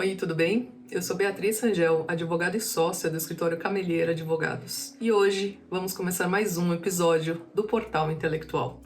Oi, tudo bem? Eu sou Beatriz Rangel, advogada e sócia do escritório Camelier Advogados. E hoje vamos começar mais um episódio do Portal Intelectual.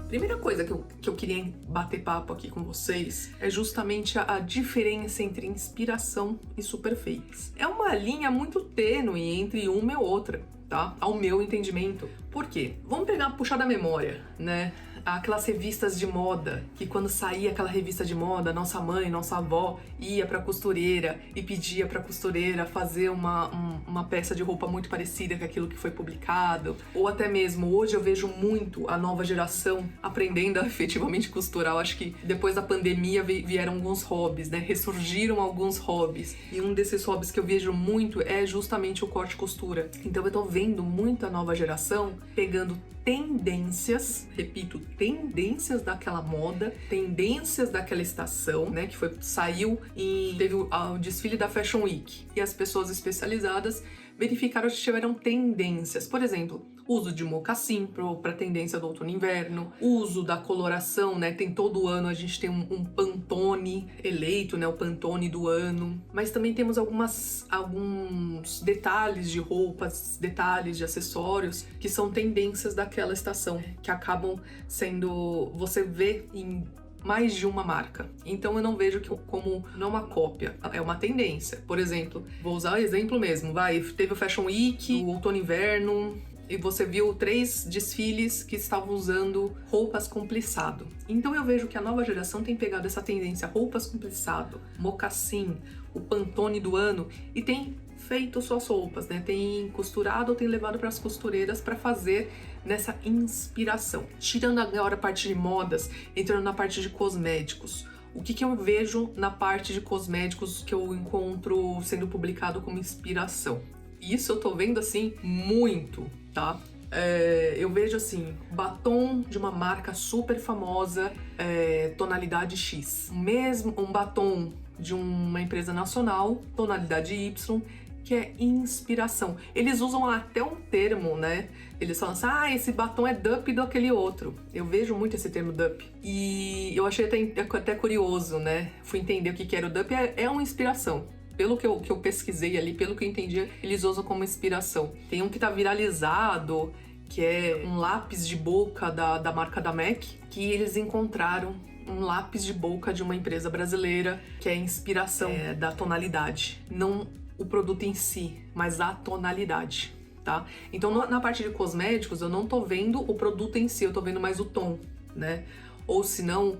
Primeira coisa que eu queria bater papo aqui com vocês é justamente a diferença entre inspiração e superfeitos. É uma linha muito tênue entre uma e outra, tá? Ao meu entendimento. Por quê? Vamos puxar da memória, né? Aquelas revistas de moda, que quando saía aquela revista de moda, nossa mãe, nossa avó ia pra costureira e pedia pra costureira fazer uma peça de roupa muito parecida com aquilo que foi publicado. Ou até mesmo, hoje eu vejo muito a nova geração aprendendo a efetivamente costurar. Eu acho que depois da pandemia vieram alguns hobbies, né? Ressurgiram alguns hobbies. E um desses hobbies que eu vejo muito é justamente o corte e costura. Então eu tô vendo muito a nova geração pegando tendências, repito, tendências daquela moda, tendências daquela estação, né, que saiu e teve o desfile da Fashion Week. E as pessoas especializadas verificaram que tiveram tendências. Por exemplo, uso de mocassim para tendência do outono e inverno, uso da coloração, né? Tem todo ano a gente tem um Pantone eleito, né? O Pantone do ano. Mas também temos alguns detalhes de roupas, detalhes de acessórios que são tendências daquela estação, que acabam sendo, você vê em mais de uma marca. Então eu não vejo como não uma cópia, é uma tendência. Por exemplo, vou usar o exemplo mesmo, teve o Fashion Week, o outono e inverno, e você viu 3 desfiles que estavam usando roupas com plissado. Então eu vejo que a nova geração tem pegado essa tendência, roupas com plissado, mocassim, o Pantone do ano, e tem feito suas roupas, né? Tem costurado ou tem levado para as costureiras para fazer nessa inspiração. Tirando agora a parte de modas, entrando na parte de cosméticos. O que eu vejo na parte de cosméticos que eu encontro sendo publicado como inspiração? Isso eu tô vendo assim muito, tá? Eu vejo assim, batom de uma marca super famosa, tonalidade X. Mesmo um batom de uma empresa nacional, tonalidade Y, que é inspiração. Eles usam até um termo, né? Eles falam assim, esse batom é dupe do aquele outro. Eu vejo muito esse termo dupe. E eu achei até curioso, né? Fui entender o que era o dupe, é uma inspiração. Pelo que eu pesquisei ali, pelo que eu entendi, eles usam como inspiração. Tem um que tá viralizado, que é um lápis de boca da marca da MAC, que eles encontraram um lápis de boca de uma empresa brasileira, que é a inspiração da tonalidade. Não o produto em si, mas a tonalidade, tá? Então, na parte de cosméticos, eu não tô vendo o produto em si, eu tô vendo mais o tom, né? Ou se não,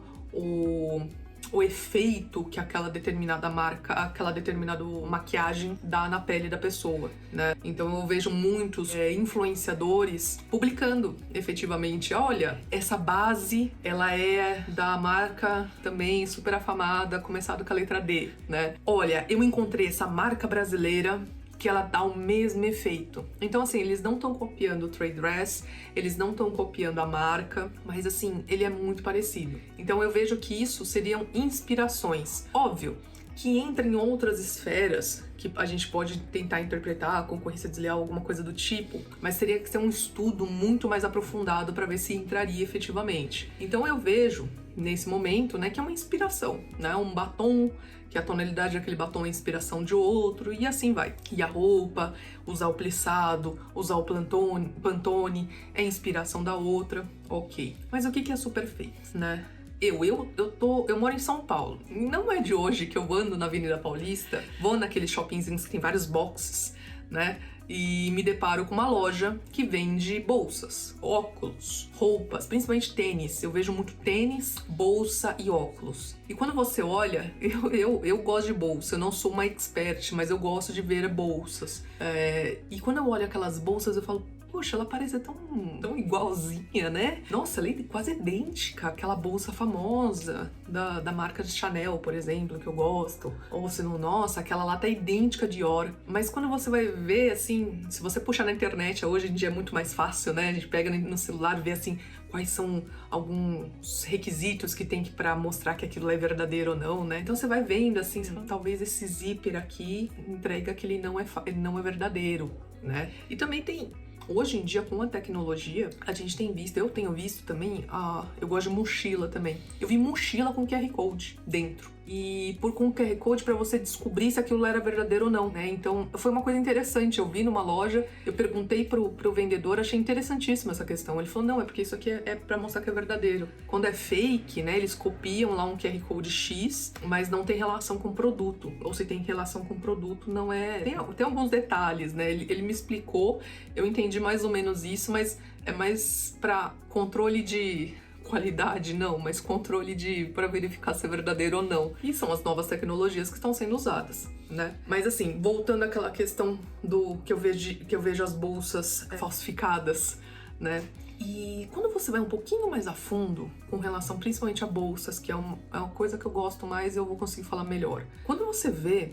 o efeito que aquela determinada marca, aquela determinada maquiagem dá na pele da pessoa, né? Então eu vejo muitos influenciadores publicando efetivamente, olha, essa base, ela é da marca também super afamada, começado com a letra D, né? Olha, eu encontrei essa marca brasileira que ela dá o mesmo efeito. Então, assim, eles não estão copiando o trade dress, eles não estão copiando a marca, mas, assim, ele é muito parecido. Então, eu vejo que isso seriam inspirações. Óbvio que entra em outras esferas que a gente pode tentar interpretar, a concorrência desleal, alguma coisa do tipo, mas teria que ser um estudo muito mais aprofundado para ver se entraria efetivamente. Então, eu vejo nesse momento, né, que é uma inspiração, né, um batom, que a tonalidade daquele batom é inspiração de outro, e assim vai. E a roupa, usar o plissado, usar o Pantone, é inspiração da outra, ok. Mas o que é superfeitos, né? Eu moro em São Paulo. Não é de hoje que eu ando na Avenida Paulista, vou naqueles shoppingzinhos que tem vários boxes, né? E me deparo com uma loja que vende bolsas, óculos, roupas, principalmente tênis. Eu vejo muito tênis, bolsa e óculos. E quando você olha, eu gosto de bolsa, eu não sou uma expert, mas eu gosto de ver bolsas. E quando eu olho aquelas bolsas, eu falo, poxa, ela parece tão igualzinha, né? Nossa, ela é quase idêntica àquela bolsa famosa da marca de Chanel, por exemplo, que eu gosto. Ou se não, nossa, aquela lá tá idêntica de Dior. Mas quando você vai ver, assim, se você puxar na internet, hoje em dia é muito mais fácil, né? A gente pega no celular e vê, assim, quais são alguns requisitos que tem pra mostrar que aquilo é verdadeiro ou não, né? Então você vai vendo, assim, talvez esse zíper aqui entrega que ele não é verdadeiro, né? E também tem Hoje em dia, com a tecnologia, a gente tem visto, eu tenho visto também, eu gosto de mochila também. Eu vi mochila com QR Code dentro. E com o QR Code para você descobrir se aquilo era verdadeiro ou não, né? Então, foi uma coisa interessante. Eu vi numa loja, eu perguntei pro vendedor, achei interessantíssima essa questão. Ele falou, não, é porque isso aqui é para mostrar que é verdadeiro. Quando é fake, né, eles copiam lá um QR Code X, mas não tem relação com o produto. Ou se tem relação com o produto, não é... Tem alguns detalhes, né? Ele me explicou, eu entendi mais ou menos isso, mas é mais para controle de... qualidade, não, mas controle para verificar se é verdadeiro ou não. E são as novas tecnologias que estão sendo usadas, né? Mas assim, voltando àquela questão do que eu vejo as bolsas falsificadas, né? E quando você vai um pouquinho mais a fundo, com relação principalmente a bolsas, que é uma coisa que eu gosto mais, eu vou conseguir falar melhor. Quando você vê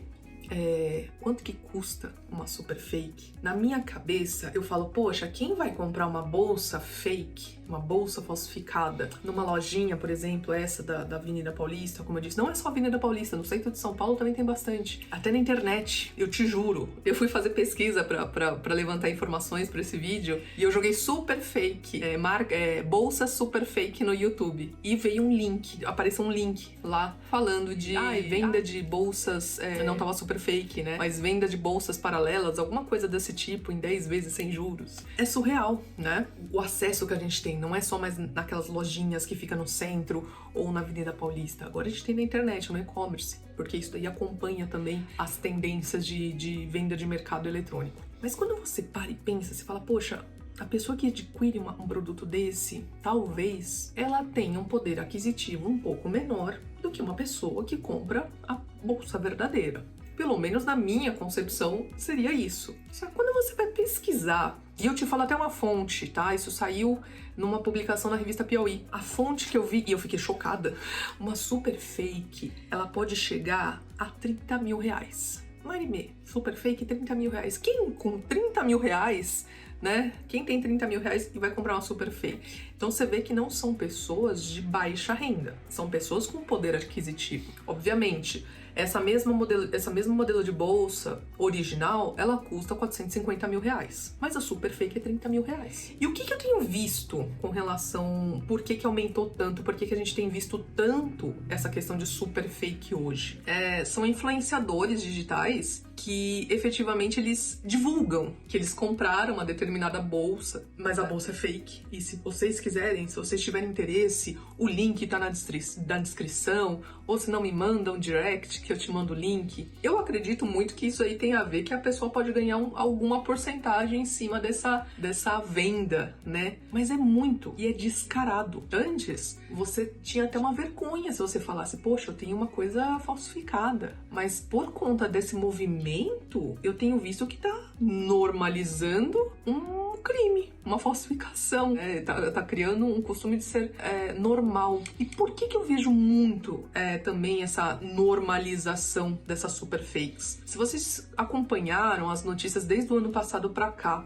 quanto que custa uma super fake, na minha cabeça eu falo, poxa, quem vai comprar uma bolsa fake, uma bolsa falsificada, numa lojinha, por exemplo, essa da Avenida Paulista, como eu disse, não é só Avenida Paulista, no centro de São Paulo também tem bastante, até na internet, eu te juro. Eu fui fazer pesquisa pra levantar informações pra esse vídeo, e eu joguei super fake, bolsa super fake no YouTube, e veio um link, apareceu um link lá, falando de venda de bolsas, não tava super fake, né? Mas venda de bolsas paralelas, alguma coisa desse tipo, em 10 vezes sem juros. É surreal, né? O acesso que a gente tem não é só mais naquelas lojinhas que fica no centro ou na Avenida Paulista. Agora a gente tem na internet, no e-commerce, porque isso daí acompanha também as tendências de venda de mercado eletrônico. Mas quando você para e pensa, você fala, poxa, a pessoa que adquire um produto desse, talvez ela tenha um poder aquisitivo um pouco menor do que uma pessoa que compra a bolsa verdadeira. Pelo menos na minha concepção, seria isso. Só que quando você vai pesquisar, e eu te falo até uma fonte, tá? Isso saiu numa publicação na revista Piauí. A fonte que eu vi, e eu fiquei chocada, uma super fake, ela pode chegar a 30 mil reais. Marimê, super fake, 30 mil reais. Quem com 30 mil reais, né? Quem tem 30 mil reais e vai comprar uma super fake? Então você vê que não são pessoas de baixa renda, são pessoas com poder aquisitivo. Obviamente, essa mesma modelo de bolsa original, ela custa 450 mil reais. Mas a super fake é 30 mil reais. E o que eu tenho visto com relação... Por que aumentou tanto? Por que a gente tem visto tanto essa questão de super fake hoje? São influenciadores digitais que efetivamente eles divulgam que eles compraram uma determinada bolsa, mas a bolsa é fake. E se vocês quiserem, se vocês tiverem interesse, o link tá na descrição, ou se não me mandam um direct que eu te mando o link. Eu acredito muito que isso aí tem a ver que a pessoa pode ganhar alguma porcentagem em cima dessa venda, né? Mas é muito, e é descarado. Antes, você tinha até uma vergonha se você falasse, poxa, eu tenho uma coisa falsificada. Mas por conta desse movimento, eu tenho visto que tá normalizando um crime, uma falsificação, tá criando um costume de ser normal. E por que eu vejo muito também essa normalização dessas super fakes? Se vocês acompanharam as notícias desde o ano passado pra cá,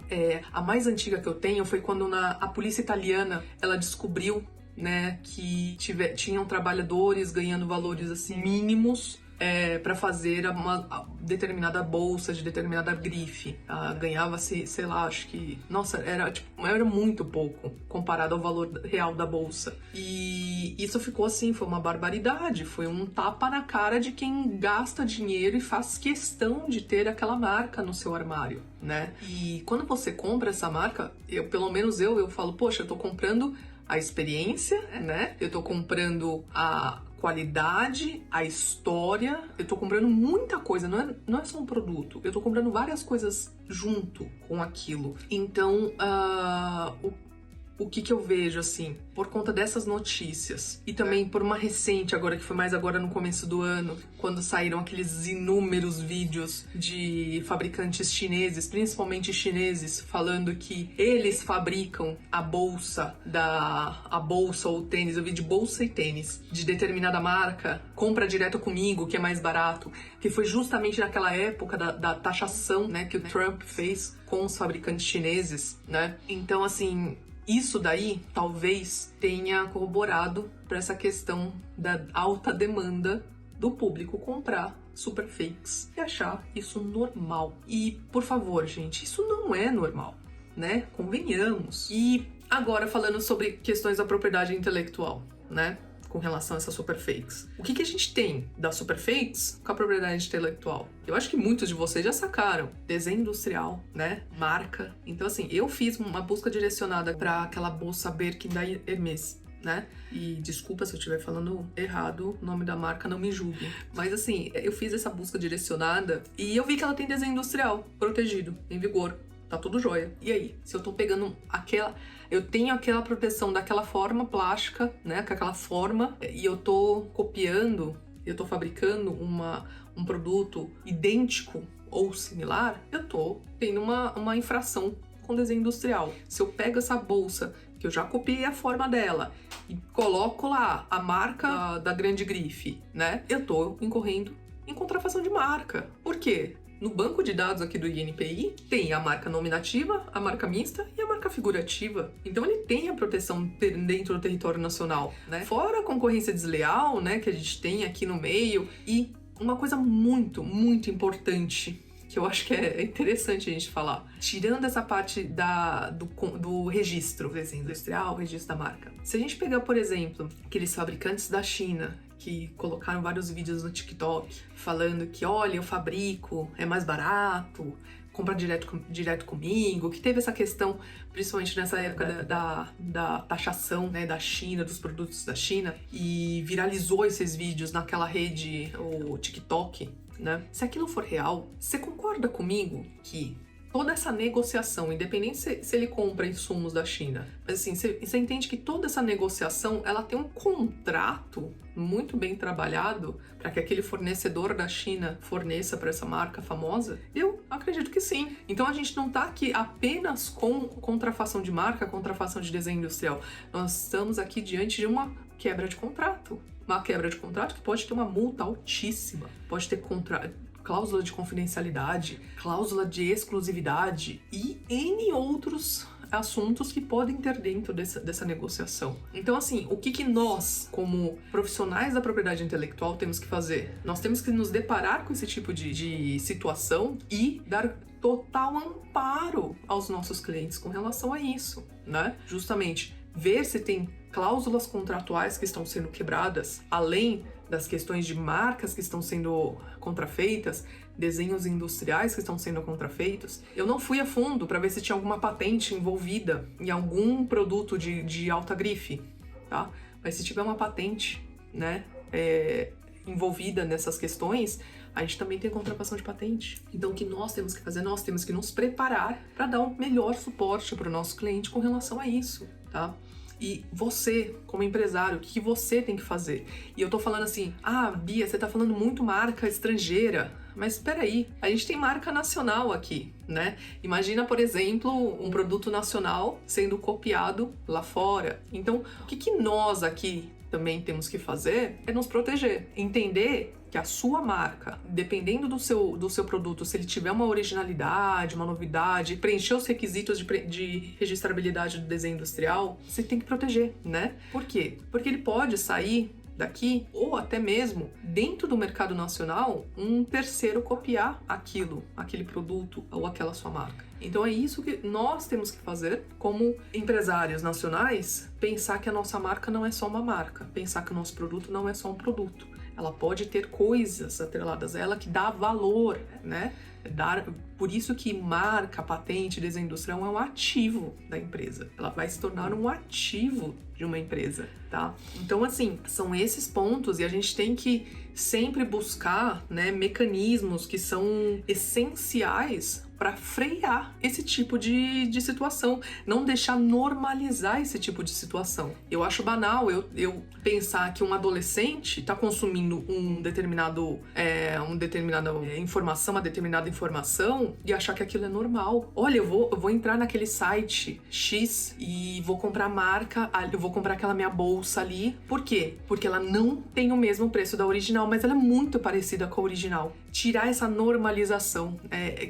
a mais antiga que eu tenho foi quando a polícia italiana, ela descobriu, né, que tinham trabalhadores ganhando valores assim mínimos para fazer uma determinada bolsa de determinada grife. Ganhava-se, sei lá, acho que... Nossa, era muito pouco comparado ao valor real da bolsa. E isso ficou assim, foi uma barbaridade. Foi um tapa na cara de quem gasta dinheiro e faz questão de ter aquela marca no seu armário, né? E quando você compra essa marca, pelo menos eu falo, poxa, eu tô comprando a experiência, né? Eu tô comprando a qualidade, a história, eu tô comprando muita coisa, não é só um produto, eu tô comprando várias coisas junto com aquilo. Então, o que eu vejo, assim, por conta dessas notícias, e também por uma recente agora, que foi mais agora no começo do ano, quando saíram aqueles inúmeros vídeos de fabricantes chineses, principalmente chineses, falando que eles fabricam a bolsa ou o tênis, eu vi de bolsa e tênis, de determinada marca, compra direto comigo, que é mais barato, que foi justamente naquela época da taxação, né, que o Trump fez com os fabricantes chineses, né? Então, assim... Isso daí talvez tenha corroborado para essa questão da alta demanda do público comprar super fakes e achar isso normal. E, por favor, gente, isso não é normal. né? Convenhamos. E agora falando sobre questões da propriedade intelectual, né? Com relação a essas superfakes. O que a gente tem das superfakes com a propriedade intelectual? Eu acho que muitos de vocês já sacaram. Desenho industrial, né? Marca. Então, assim, eu fiz uma busca direcionada para aquela bolsa Birkin da Hermès, né? E desculpa se eu estiver falando errado o nome da marca, não me julguem. Mas, assim, eu fiz essa busca direcionada e eu vi que ela tem desenho industrial protegido, em vigor. Tá tudo jóia. E aí? Se eu tô pegando eu tenho aquela proteção daquela forma plástica, né? Com aquela forma, e eu tô copiando, eu tô fabricando um produto idêntico ou similar, eu tô tendo uma infração com desenho industrial. Se eu pego essa bolsa, que eu já copiei a forma dela, e coloco lá a marca da grande grife, né? Eu tô incorrendo em contrafação de marca. Por quê? No banco de dados aqui do INPI, tem a marca nominativa, a marca mista e a marca figurativa. Então ele tem a proteção dentro do território nacional, né? Fora a concorrência desleal, né, que a gente tem aqui no meio. E uma coisa muito, muito importante, que eu acho que é interessante a gente falar. Tirando essa parte do registro, desenho industrial, registro da marca. Se a gente pegar, por exemplo, aqueles fabricantes da China, que colocaram vários vídeos no TikTok falando que, olha, eu fabrico, é mais barato, compra direto comigo, que teve essa questão, principalmente nessa época da taxação, né, da China, dos produtos da China, e viralizou esses vídeos naquela rede, o TikTok, né? Se aquilo for real, você concorda comigo que toda essa negociação, independente se ele compra insumos da China, mas assim, você entende que toda essa negociação, ela tem um contrato muito bem trabalhado para que aquele fornecedor da China forneça para essa marca famosa? Eu acredito que sim. Então a gente não está aqui apenas com contrafação de marca, contrafação de desenho industrial. Nós estamos aqui diante de uma quebra de contrato. Uma quebra de contrato que pode ter uma multa altíssima, pode ter cláusula de confidencialidade, cláusula de exclusividade e N outros assuntos que podem ter dentro dessa negociação. Então, assim, o que nós, como profissionais da propriedade intelectual, temos que fazer? Nós temos que nos deparar com esse tipo de situação e dar total amparo aos nossos clientes com relação a isso, né? Justamente ver se tem cláusulas contratuais que estão sendo quebradas, além das questões de marcas que estão sendo contrafeitas, desenhos industriais que estão sendo contrafeitos. Eu não fui a fundo para ver se tinha alguma patente envolvida em algum produto de alta grife, tá? Mas se tiver uma patente, né, envolvida nessas questões, a gente também tem contrafação de patente. Então, o que nós temos que fazer? Nós temos que nos preparar para dar um melhor suporte para o nosso cliente com relação a isso, tá? E você, como empresário, o que você tem que fazer? E eu tô falando assim, Bia, você tá falando muito marca estrangeira. Mas espera aí, a gente tem marca nacional aqui, né? Imagina, por exemplo, um produto nacional sendo copiado lá fora. Então, o que nós aqui também temos que fazer é nos proteger. Entender que a sua marca, dependendo do seu produto, se ele tiver uma originalidade, uma novidade, preencher os requisitos de registrabilidade do desenho industrial, você tem que proteger, né? Por quê? Porque ele pode sair daqui, ou até mesmo dentro do mercado nacional, um terceiro copiar aquele produto ou aquela sua marca. Então é isso que nós temos que fazer como empresários nacionais, pensar que a nossa marca não é só uma marca, pensar que o nosso produto não é só um produto. Ela pode ter coisas atreladas a ela que dá valor, né? Por isso que marca, patente, desenho industrial é um ativo da empresa. Ela vai se tornar um ativo de uma empresa, tá? Então, assim, são esses pontos e a gente tem que sempre buscar, né, mecanismos que são essenciais para frear esse tipo de situação, não deixar normalizar esse tipo de situação. Eu acho banal eu pensar que um adolescente está consumindo uma determinada informação e achar que aquilo é normal. Olha, eu vou entrar naquele site X e vou comprar marca, eu vou comprar aquela minha bolsa ali. Por quê? Porque ela não tem o mesmo preço da original, mas ela é muito parecida com a original. Tirar essa normalização,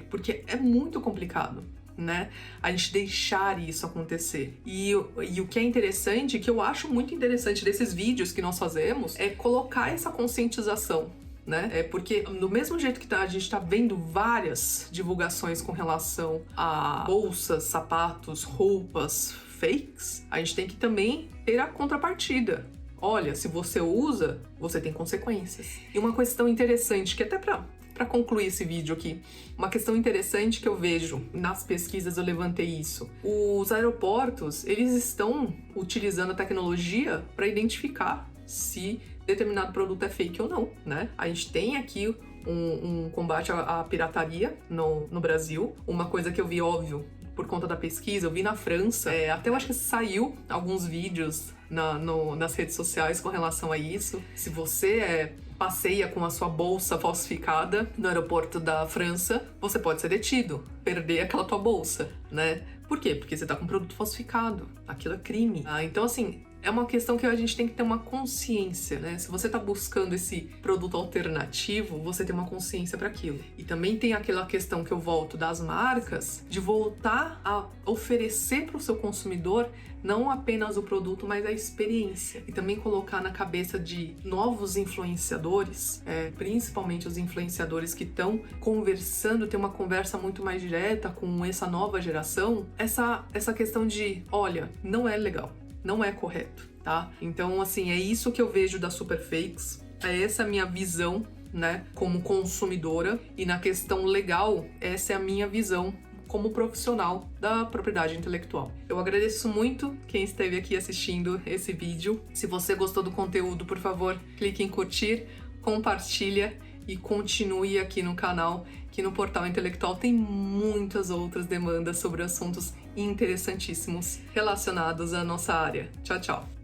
porque é muito complicado, né? A gente deixar isso acontecer. E o que é interessante, que eu acho muito interessante desses vídeos que nós fazemos, é colocar essa conscientização, né? É porque do mesmo jeito que a gente tá vendo várias divulgações com relação a bolsas, sapatos, roupas fakes, a gente tem que também ter a contrapartida. Olha, se você usa, você tem consequências. E uma questão interessante, que até para concluir esse vídeo aqui, uma questão interessante que eu vejo nas pesquisas, eu levantei isso. Os aeroportos, eles estão utilizando a tecnologia para identificar se determinado produto é fake ou não, né? A gente tem aqui um combate à pirataria no Brasil. Uma coisa que eu vi, óbvio, por conta da pesquisa, eu vi na França, até eu acho que saiu alguns vídeos nas redes sociais com relação a isso. Se você passeia com a sua bolsa falsificada no aeroporto da França, você pode ser detido, perder aquela tua bolsa, né? Por quê? Porque você tá com um produto falsificado, aquilo é crime. Então, assim, é uma questão que a gente tem que ter uma consciência, né? Se você tá buscando esse produto alternativo, você tem uma consciência para aquilo. E também tem aquela questão que eu volto das marcas, de voltar a oferecer para o seu consumidor não apenas o produto, mas a experiência. E também colocar na cabeça de novos influenciadores, principalmente os influenciadores que estão conversando, ter uma conversa muito mais direta com essa nova geração, essa questão de, olha, não é legal, não é correto, tá? Então, assim, é isso que eu vejo das Superfakes, é essa a minha visão, né, como consumidora, e na questão legal, essa é a minha visão como profissional da propriedade intelectual. Eu agradeço muito quem esteve aqui assistindo esse vídeo. Se você gostou do conteúdo, por favor, clique em curtir, compartilha e continue aqui no canal, que no Portal Intelectual tem muitas outras demandas sobre assuntos interessantíssimos relacionados à nossa área. Tchau, tchau!